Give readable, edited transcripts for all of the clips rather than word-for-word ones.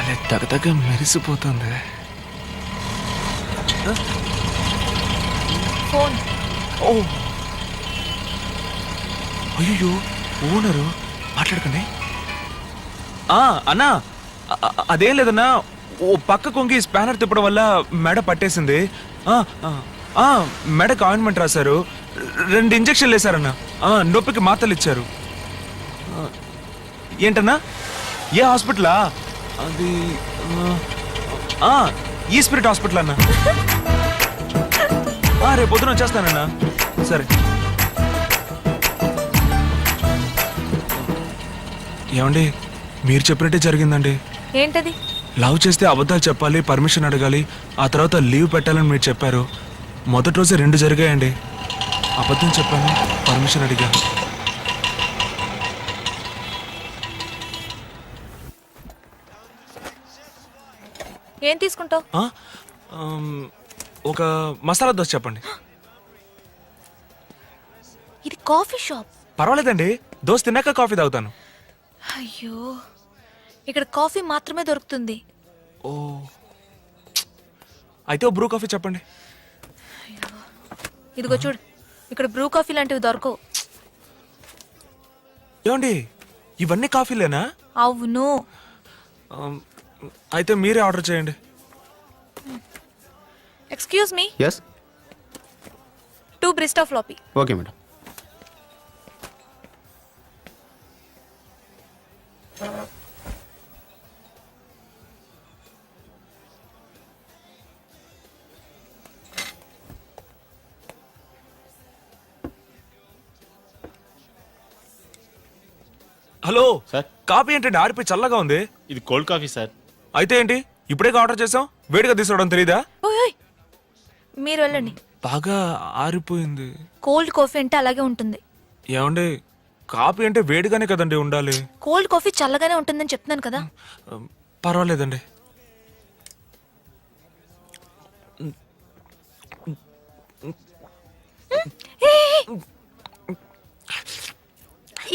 భలే తగతగ మెరిసిపోతుంది. ఫోన్. ఓ అయ్యో ఓనరు మాట్లాడకండి. అన్నా అదేం లేదన్నా, ఓ పక్క కొంగి స్పానర్ తిప్పడం వల్ల మెడ పట్టేసింది. మెడకు ఆయింట్మెంట్ రాశారు, 2 ఇంజక్షన్లు వేశారన్నా, నొప్పికి మాత్రలు ఇచ్చారు. ఏంటన్నా ఏ హాస్పిటలా? అది ఈ స్పిరిట్ హాస్పిటల్ అన్నా. రేపు పొద్దున వచ్చేస్తానన్నా. సరే. ఏమండి మీరు చెప్పినట్టే జరిగిందండి. ఏంటది? లవ్ చేస్తే అబద్ధాలు చెప్పాలి, పర్మిషన్ అడగాలి, ఆ తర్వాత లీవ్ పెట్టాలని మీరు చెప్పారు. మొదటి రోజే 2 జరిగాయండి. అబద్ధం చెప్పాను, పర్మిషన్ అడిగాను. ఏం తీసుకుంటావు? ఒక మసాలా దోశ చెప్పండి. ఇది కాఫీ షాప్. పర్వాలేదండి, దోశ తిన్నాక కాఫీ తాగుతాను. అయ్యో, ఇక్కడ కాఫీ మాత్రమే దొరుకుతుంది. ఓ అయితే ఓ బ్రూ కాఫీ చెప్పండి. ఇదిగో చూడు, ఇక్కడ బ్రూ కాఫీ లాంటివి దొరకవు. ఏమండి ఇవన్నీ కాఫీలేనా? అవును. అయితే మీరే ఆర్డర్ చేయండి. Excuse me. ఎస్. 2 బ్రిస్టా ఫ్లాపీ. Okay madam. Hello sir, coffee ఏంటండి ఆరిపోయి చల్లగా ఉంది? ఇది కోల్డ్ కాఫీ సార్. అయితే ఏంటి ఇప్పుడే ఆర్డర్ చేసాం, వేడిగా తీసుకోవడం తెలీదా? ఓయ్, మీరు వెళ్ళండి. బాగా ఆరిపోయింది. కోల్డ్ కాఫీ అంటే అలాగే ఉంటుంది. ఏమండి కాఫీ అంటే వేడిగానే కదండి ఉండాలి. కోల్డ్ కాఫీ చల్లగానే ఉంటుందని చెప్తున్నాను కదా. పర్వాలేదండి.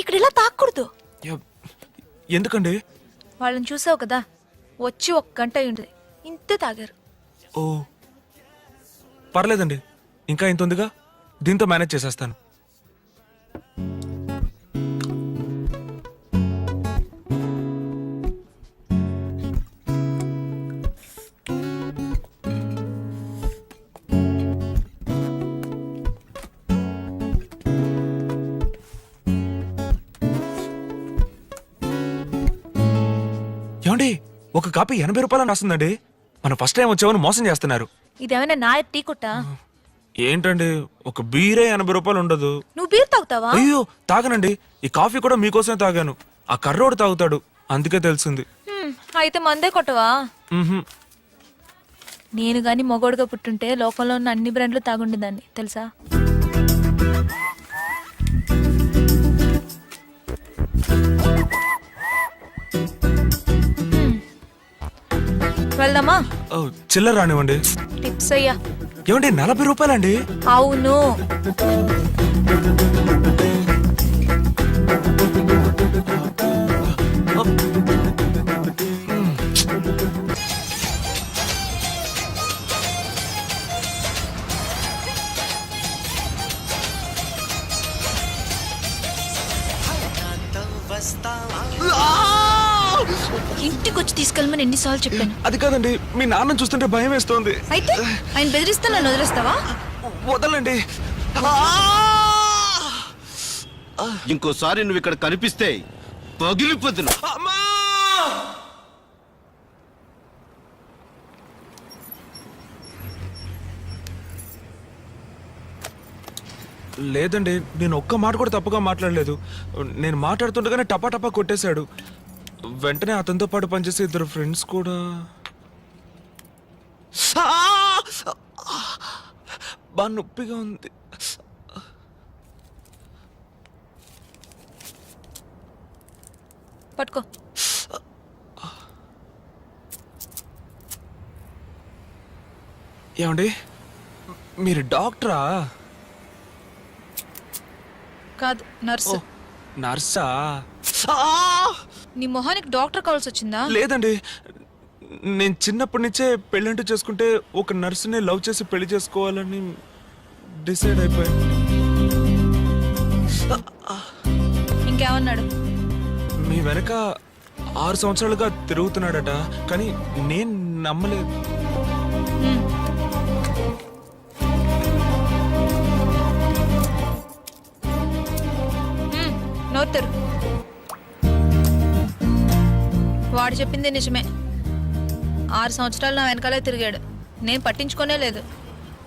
ఇక్కడ ఇలా తాకూడదు. ఎందుకండి? వాళ్ళని చూసావు కదా, వచ్చి 1 గంట అయ్యింది, ఇంతే తాగారు. ఓ పర్లేదండి, ఇంకా ఇంత ఉందిగా, దీంతో మేనేజ్ చేసేస్తాను. ఏమండి ఒక కాపీ 80 రూపాయలు రాస్తుందండి. మనం ఫస్ట్ టైం వచ్చామని మోసం చేస్తున్నారు. ఇదేమైనా నా టీ కొట్టా? ఏంటండి ఒక బీరే 80 రూపాయలు ఉండదు. నువ్వు బీర్ తాగుతావా? అయ్యో తాగనండి, ఈ కాఫీ కూడా మీకోసమే తాగాను. ఆ కర్రోడు తాగుతాడు, అందుకే తెలిసింది. అయితే మందే కొట్టవా? మ్హూ. నేను గాని మొగోడుగా పుట్టుంటే లోకంలో ఉన్న అన్ని బ్రాండ్లు తాగుండేదాన్ని తెలుసా. వెళ్దామా? చిల్లర రానివ్వండి. టిప్స్ అయ్యా. ఏమండి 40 రూపాయలండి? అవును. ఇంటికి వచ్చి తీసుకెళ్ళమని ఎన్నిసార్లు చెప్పాను. అది కాదండి, మీ నాన్న చూస్తుంటే భయం వేస్తోంది. అయితే ఆయన బెదిరిస్తే నన్ను వదిలేస్తావా? వదలండి. ఇంకోసారి నువ్వు ఇక్కడ కనిపిస్తే పగిలిపోతున్నా. లేదండి, నేను ఒక్క మాట కూడా తప్పుగా మాట్లాడలేదు. నేను మాట్లాడుతుండగానే టపా టపా కొట్టేశాడు. వెంటనే అతనితో పాటు పనిచేసే 2 ఫ్రెండ్స్ కూడా. బాగా నొప్పిగా ఉంది. పట్టుకో. ఏమండి మీరు డాక్టరా? కాదు, నర్సు. నర్సా? నీ మొహానికి డాక్టర్ కావాల్సి వచ్చిందా? లేదండి, నేను చిన్నప్పటి నుంచే పెళ్ళంటూ చేసుకుంటే ఒక నర్సుని లవ్ చేసి పెళ్లి చేసుకోవాలని డిసైడ్ అయిపోయాను. ఇంకేమన్నాడు? మీ వెనక 6 సంవత్సరాలుగా తిరుగుతున్నాడట, కానీ నేను నమ్మలేదు. నోరు వాడు చెప్పింది నిజమే. 6 సంవత్సరాలు నా వెనకాలే తిరిగాడు, నేను పట్టించుకోనే లేదు.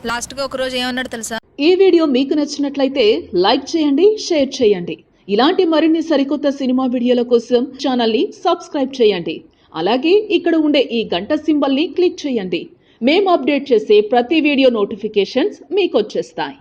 లాస్ట్గా ఒకరోజు ఏమన్నాడు తెలుసా? ఈ వీడియో మీకు నచ్చినట్లయితే లైక్ చేయండి, షేర్ చేయండి. ఇలాంటి మరిన్ని సరికొత్త సినిమా వీడియోల కోసం ఛానల్ని సబ్స్క్రైబ్ చేయండి. అలాగే ఇక్కడ ఉండే ఈ గంట సింబల్ని క్లిక్ చేయండి. మేము అప్డేట్ చేసే ప్రతి వీడియో నోటిఫికేషన్స్ మీకు వచ్చేస్తాయి.